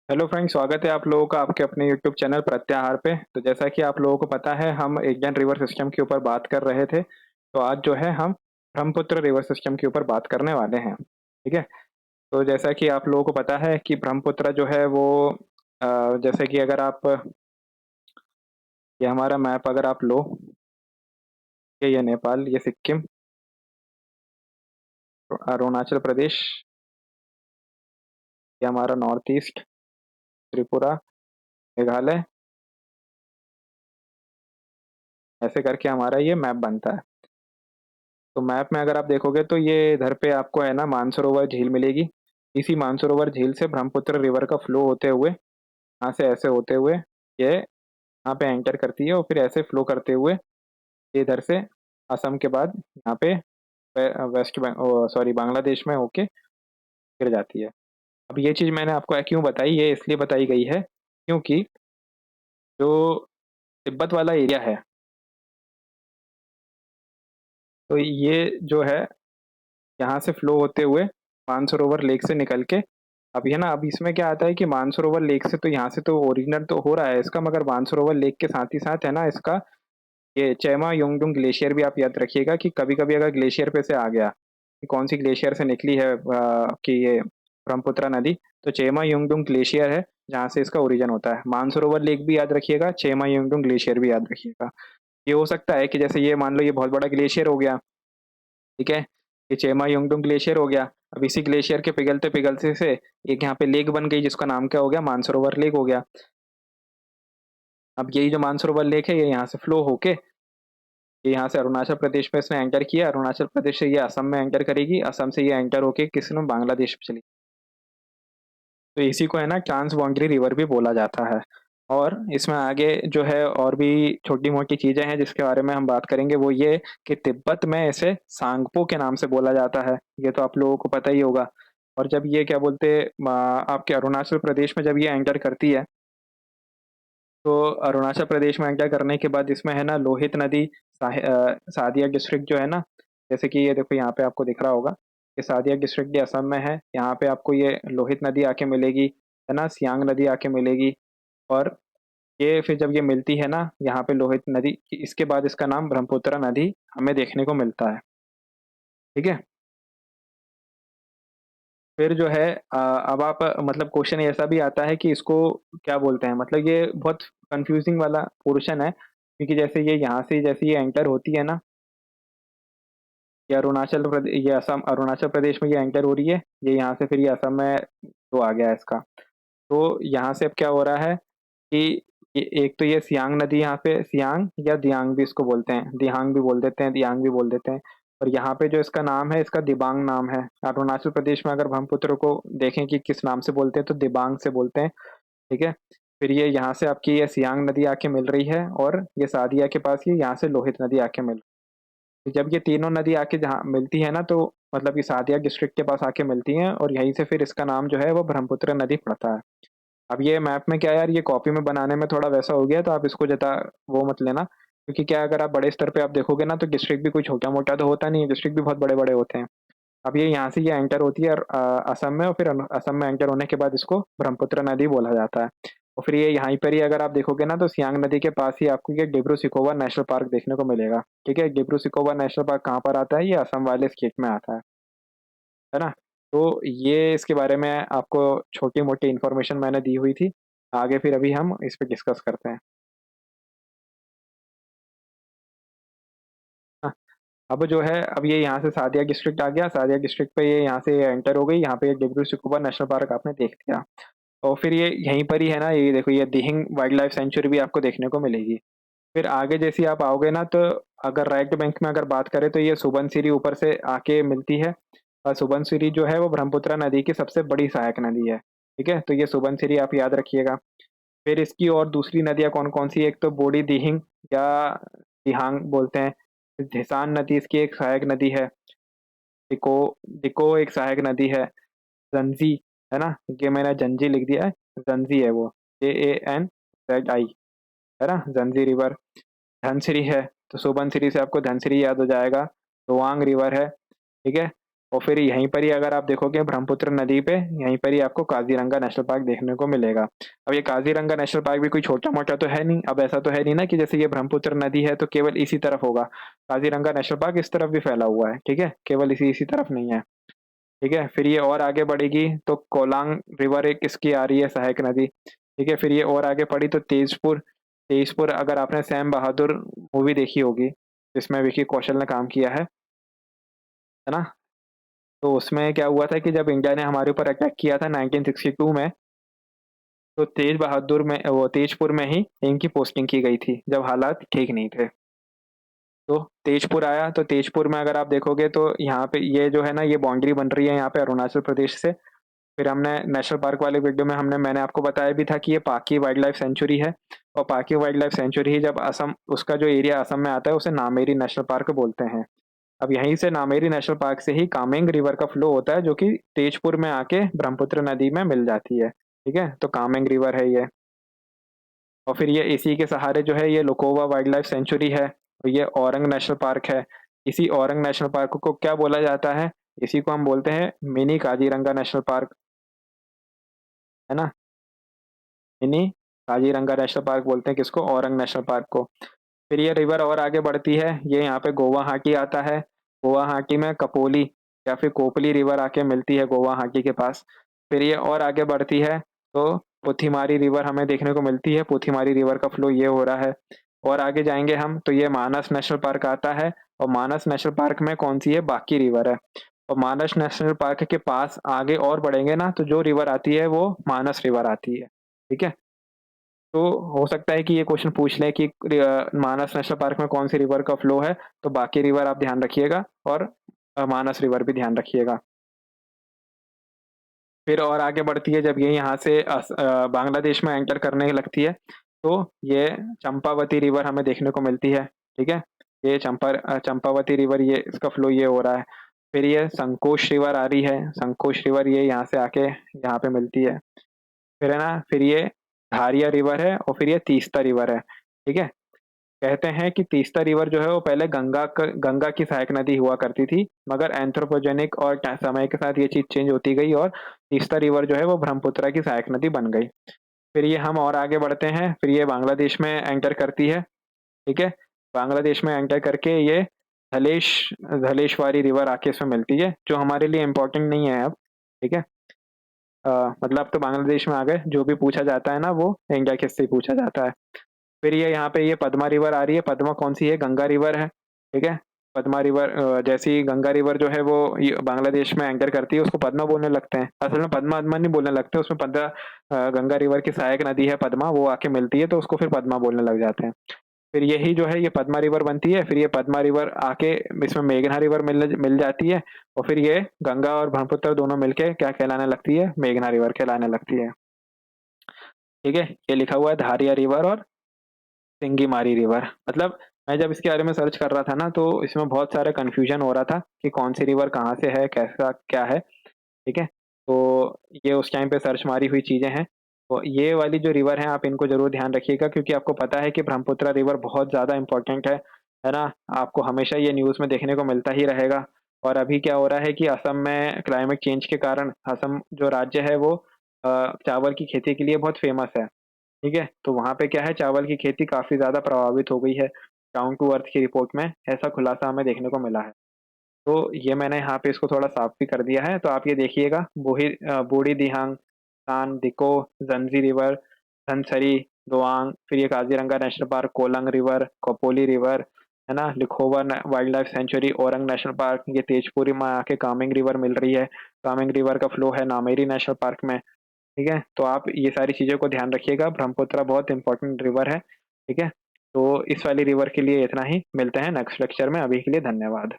Hello friends, स्वागत है आप लोगों का आपके अपने यूट्यूब चैनल प्रत्याहार पे। तो जैसा कि आप लोगों को पता है, हम इंडियन रिवर सिस्टम के ऊपर बात कर रहे थे। तो आज जो है हम ब्रह्मपुत्र रिवर सिस्टम के ऊपर बात करने वाले हैं। ठीक है। तो जैसा कि आप लोगों को पता है कि ब्रह्मपुत्र जो है वो जैसे कि अगर आप ये हमारा मैप अगर आप लो, ये नेपाल, ये सिक्किम, अरुणाचल प्रदेश, ये हमारा नॉर्थ ईस्ट, त्रिपुरा, मेघालय, ऐसे करके हमारा ये मैप बनता है। तो मैप में अगर आप देखोगे तो ये इधर पे आपको है ना मानसरोवर झील मिलेगी। इसी मानसरोवर झील से ब्रह्मपुत्र रिवर का फ्लो होते हुए यहाँ से ऐसे होते हुए ये यहाँ पे एंटर करती है और फिर ऐसे फ्लो करते हुए ये इधर से असम के बाद यहाँ पे वेस्ट सॉरी बांग्लादेश में होके गिर जाती है। अब ये चीज़ मैंने आपको क्यों बताई, ये इसलिए बताई गई है क्योंकि जो तिब्बत वाला एरिया है, तो ये जो है यहाँ से फ्लो होते हुए मानसरोवर लेक से निकल के अब ये ना अब इसमें क्या आता है कि मानसरोवर लेक से तो यहाँ से तो ओरिजिनल तो हो रहा है इसका, मगर मानसरोवर लेक के साथ ही साथ है ना इसका ये चेमा योंगडुंग ग्लेशियर भी आप याद रखिएगा कि कभी-कभी अगर ग्लेशियर पे से आ गया, कि कौन सी ग्लेशियर से निकली है कि ये ब्रह्मपुत्र नदी, तो चेमा योंगडुंग ग्लेशियर है जहाँ से इसका ओरिजिन होता है। मानसरोवर लेक भी याद रखिएगा, चेमा योंगडुंग ग्लेशियर भी याद रखिएगा। ये हो सकता है कि जैसे ये मान लो ये बहुत बड़ा ग्लेशियर हो गया, ठीक है? ये चेमा योंगडुंग ग्लेशियर हो गया। अब इसी ग्लेशियर के पिघलते-पिघलते से एक यहाँ पे लेक बन गई जिसका नाम क्या हो गया? मानसरोवर लेक हो गया। अब यही जो मानसरोवर लेक है ये यहाँ से फ्लो होके ये यहाँ से अरुणाचल प्रदेश में इसने एंटर किया, अरुणाचल प्रदेश से ये असम में एंटर करेगी, असम से ये एंटर होके किसमें बांग्लादेश में चली। तो इसी को है ना ट्रांस बाउंड्री रिवर भी बोला जाता है। और इसमें आगे जो है और भी छोटी-मोटी चीज़ें हैं जिसके बारे में हम बात करेंगे, वो ये कि तिब्बत में इसे सांगपो के नाम से बोला जाता है, ये तो आप लोगों को पता ही होगा। और जब ये क्या बोलते आपके अरुणाचल प्रदेश में जब ये एंटर करती है, तो अरुणाचल प्रदेश में एंटर करने के बाद इसमें है ना लोहित नदी सादिया डिस्ट्रिक्ट जो है ना, जैसे कि ये देखो यहाँ पे आपको दिख रहा होगा, ये सादिया डिस्ट्रिक्ट ये असम में है। यहाँ पे आपको ये लोहित नदी आके मिलेगी, है ना? सियांग नदी आके मिलेगी और ये फिर जब ये मिलती है ना यहाँ पे लोहित नदी, इसके बाद इसका नाम ब्रह्मपुत्र नदी हमें देखने को मिलता है। ठीक है? फिर जो है अब आप मतलब क्वेश्चन ऐसा भी आता है कि इसको क्या बोलते हैं? मतलब ये बहुत कन्फ्यूज़िंग वाला पोर्शन है, क्योंकि जैसे ये यहाँ से जैसे ये एंटर होती है ना, ये असम अरुणाचल प्रदेश में ये एंटर हो रही है, ये यहाँ से फिर ये असम में तो आ गया इसका। तो यहाँ से अब क्या हो रहा है कि ये एक तो ये सियांग नदी यहाँ पे सियांग या दियांग भी इसको बोलते हैं, दिहांग भी बोल देते हैं, दियांग भी बोल देते हैं। और यहाँ पे जो इसका नाम है, इसका दिबांग नाम है। अरुणाचल प्रदेश में अगर ब्रह्मपुत्र को देखें कि किस नाम से बोलते हैं, तो दिबांग से बोलते हैं, ठीक है? फिर ये यहाँ से आपकी ये सियांग नदी आके मिल रही है और ये सादिया के पास ये यहाँ से लोहित नदी आके मिल, जब ये तीनों नदी आके जहाँ मिलती है ना, तो मतलब ये सादिया डिस्ट्रिक्ट के पास आके मिलती हैं और यहीं से फिर इसका नाम जो है वो ब्रह्मपुत्र नदी पड़ता है। अब ये मैप में क्या है यार, ये कॉपी में बनाने में थोड़ा वैसा हो गया, तो आप इसको ज़्यादा वो मत लेना, क्योंकि क्या है, अगर आप बड़े स्तर पे आप देखोगे ना, तो डिस्ट्रिक्ट भी कोई छोटा-मोटा तो होता नहीं है, डिस्ट्रिक्ट भी बहुत बड़े-बड़े होते हैं। अब ये यहाँ से ये एंटर होती है असम में और फिर असम में एंटर होने के बाद इसको ब्रह्मपुत्र नदी बोला जाता है। और फिर ये यहीं पर ही अगर आप देखोगे ना, तो सियांग नदी के पास ही आपको ये डिब्रू-सैखोवा नेशनल पार्क देखने को मिलेगा। ठीक है? डिब्रू-सैखोवा नेशनल पार्क कहाँ पर आता है? ये असम वाले स्टेट में आता है ना? तो ये इसके बारे में आपको छोटी-मोटी इन्फॉर्मेशन मैंने दी हुई थी। आगे फिर अभी हम इस पे डिस्कस करते हैं। हाँ, अब जो है अब ये यहाँ से सादिया डिस्ट्रिक्ट आ गया, सादिया डिस्ट्रिक्ट पे ये यहाँ से एंटर हो गई, यहाँ पे डिब्रू-सैखोवा नेशनल पार्क आपने देख लिया। और फिर ये यहीं पर ही है ना, ये देखो ये दिहिंग वाइल्ड लाइफ सेंचुरी भी आपको देखने को मिलेगी। फिर आगे जैसे ही आप आओगे ना, तो अगर राइट बैंक में अगर बात करें तो ये सुबनसिरी ऊपर से आके मिलती है। और सुबनसिरी जो है वो ब्रह्मपुत्र नदी की सबसे बड़ी सहायक नदी है। ठीक है? तो ये सुबनसिरी आप याद रखिएगा। फिर इसकी और दूसरी नदियाँ कौन-कौन सी है? एक तो बूढ़ी दिहिंग या दिहांग बोलते हैं। झेसान नदी इसकी एक सहायक नदी है। डिको डिको एक सहायक नदी है। जंजी, है ना? ये मैंने जंजी लिख दिया है, जंजी है वो, JANZI, है ना? जंजी रिवर। धनसिरी है, तो सुबनसिरी से आपको धनसिरी याद हो जाएगा। तवांग रिवर है, ठीक है? और फिर यहीं पर ही अगर आप देखोगे ब्रह्मपुत्र नदी पे यहीं पर ही आपको काजीरंगा नेशनल पार्क देखने को मिलेगा। अब ये काजीरंगा नेशनल पार्क भी कोई छोटा-मोटा तो है नहीं, अब ऐसा तो है नहीं ना कि जैसे ये ब्रह्मपुत्र नदी है तो केवल इसी तरफ होगा। काजीरंगा नेशनल पार्क इस तरफ भी फैला हुआ है, ठीक है? केवल इसी तरफ नहीं है, ठीक है? फिर ये और आगे बढ़ेगी तो कोलांग रिवर एक इसकी आ रही है सहायक नदी, ठीक है? फिर ये और आगे बढ़ी तो तेजपुर, तेजपुर अगर आपने सैम बहादुर मूवी देखी होगी, जिसमें विकी कौशल ने काम किया है ना? तो उसमें क्या हुआ था कि जब इंडिया ने हमारे ऊपर अटैक किया था 1962 में, तो तेजपुर में ही इनकी पोस्टिंग की गई थी, जब हालात ठीक नहीं थे। तो तेजपुर आया, तो तेजपुर में अगर आप देखोगे तो यहाँ पे ये जो है ना, ये बाउंड्री बन रही है यहाँ पे अरुणाचल प्रदेश से। फिर हमने नेशनल पार्क वाले वीडियो में मैंने आपको बताया भी था कि ये पाकी वाइल्ड लाइफ सेंचुरी है और पाकी वाइल्ड लाइफ सेंचुरी ही जब असम उसका जो एरिया असम में आता है उसे नामेरी नेशनल पार्क बोलते हैं। अब यहीं से नामेरी नेशनल पार्क से ही कामेंग रिवर का फ्लो होता है जो कि तेजपुर में आके ब्रह्मपुत्र नदी में मिल जाती है, ठीक है? तो कामेंग रिवर है ये। और फिर ये इसी के सहारे जो है ये लुकोवा वाइल्ड लाइफ सेंचुरी है और ये औरंग नेशनल पार्क है। इसी औरंग नेशनल पार्क को क्या बोला जाता है? इसी को हम बोलते हैं मिनी काजीरंगा नेशनल पार्क, है ना? मिनी काजीरंगा नेशनल पार्क बोलते हैं किसको? औरंग नेशनल पार्क को। फिर ये रिवर और आगे बढ़ती है, ये यहाँ पे गुवाहाटी आता है। गुवाहाटी में कपोली या फिर कोपली रिवर आके मिलती है गुवाहाटी के पास। फिर ये और आगे बढ़ती है तो पुथिमारी रिवर हमें देखने को मिलती है, पुथिमारी रिवर का फ्लो ये हो रहा है। और आगे जाएँगे हम तो ये मानस नेशनल पार्क आता है और मानस नेशनल पार्क में कौन-सी है? बाकी रिवर है। और मानस नेशनल पार्क के पास आगे और बढ़ेंगे ना तो जो रिवर आती है वो मानस रिवर आती है, ठीक है? तो हो सकता है कि ये क्वेश्चन पूछ लें कि मानस नेशनल पार्क में कौन-सी रिवर का फ्लो है, तो बाकी रिवर आप ध्यान रखिएगा और मानस रिवर भी ध्यान रखिएगा। फिर और आगे बढ़ती है जब ये यहाँ से बांग्लादेश में एंटर करने लगती है, तो ये चंपावती रिवर हमें देखने को मिलती है, ठीक है? ये चंपावती रिवर ये इसका फ्लो ये हो रहा है। फिर ये संकोश रिवर आ रही है, संकोश रिवर ये यहाँ से आके यहाँ पे मिलती है। फिर है ना, फिर ये धारिया रिवर है और फिर ये तीस्ता रिवर है, ठीक है? कहते हैं कि तीस्ता रिवर जो है वो पहले गंगा की सहायक नदी हुआ करती थी, मगर एंथ्रोपोजेनिक और समय के साथ ये चीज़ चेंज होती गई और तीस्ता रिवर जो है वो ब्रह्मपुत्र की सहायक नदी बन गई। फिर ये हम और आगे बढ़ते हैं, फिर ये बांग्लादेश में एंटर करती है, ठीक है? बांग्लादेश में एंटर करके ये धलेश धलेश्वरी रिवर आके इसमें मिलती है, जो हमारे लिए इम्पोर्टेंट नहीं है अब, ठीक है? अ, मतलब तो बांग्लादेश में आ गए, जो भी पूछा जाता है ना वो इंडिया के से ही पूछा जाता है। फिर ये यहाँ पे ये पद्मा रिवर आ रही है, पद्मा कौन-सी है? गंगा रिवर है, ठीक है? पद्मा रिवर जैसे ही गंगा रिवर जो है वो ये बांग्लादेश में एंटर करती है, उसको पद्मा बोलने लगते हैं। असल में पद्मा-वद्मा नहीं बोलने लगते, उसमें गंगा रिवर की सहायक नदी है पद्मा, वो आके मिलती है तो उसको फिर पद्मा बोलने लग जाते हैं। फिर यही जो है ये पद्मा रिवर बनती है, फिर ये पद्मा रिवर आके इसमें मेघना रिवर मिल जाती है और फिर ये गंगा और ब्रह्मपुत्र दोनों मिलके क्या कहलाने लगती है? मेघना रिवर कहलाने लगती है, ठीक है? ये लिखा हुआ है धारिया रिवर और सिंगीमारी रिवर। मतलब मैं जब इसके बारे में सर्च कर रहा था ना, तो इसमें बहुत सारा कन्फ्यूज़न हो रहा था कि कौन-सी रिवर कहाँ से है, कैसा क्या है, ठीक है? तो ये उस टाइम पे सर्च मारी हुई चीज़ें हैं। तो ये वाली जो रिवर हैं, आप इनको ज़रूर ध्यान रखिएगा क्योंकि आपको पता है कि ब्रह्मपुत्र रिवर बहुत ज़्यादा इम्पोर्टेंट है ना? आपको हमेशा ये न्यूज़ में देखने को मिलता ही रहेगा और अभी क्या हो रहा है कि असम में क्लाइमेट चेंज के कारण असम जो राज्य है वो चावल की खेती के लिए बहुत फ़ेमस है। ठीक है? तो वहाँ पे क्या है चावल की खेती काफ़ी ज़्यादा प्रभावित हो गई है। डाउन टू अर्थ की रिपोर्ट में ऐसा खुलासा हमें देखने को मिला है। तो ये मैंने यहाँ पे इसको थोड़ा साफ भी कर दिया है, तो आप ये देखिएगा बूढ़ी दिहांग, तान, दिको, जंजी रिवर, धनसरी, दोआंग, फिर ये Kaziranga national park, Kolong river, Kopili river, है ना? Laokhowa wildlife sanctuary, Orang national park, ये तेजपुरी में आके कामेंग रिवर मिल रही है। कामेंग रिवर का फ्लो है नामेरी नेशनल पार्क में। ठीक है? तो आप ये सारी चीज़ों को ध्यान रखिएगा, ब्रह्मपुत्र बहुत इम्पोर्टेंट रिवर है, ठीक है? तो इस वाली रिवर के लिए इतना ही, मिलते हैं नेक्स्ट लेक्चर में, अभी के लिए धन्यवाद।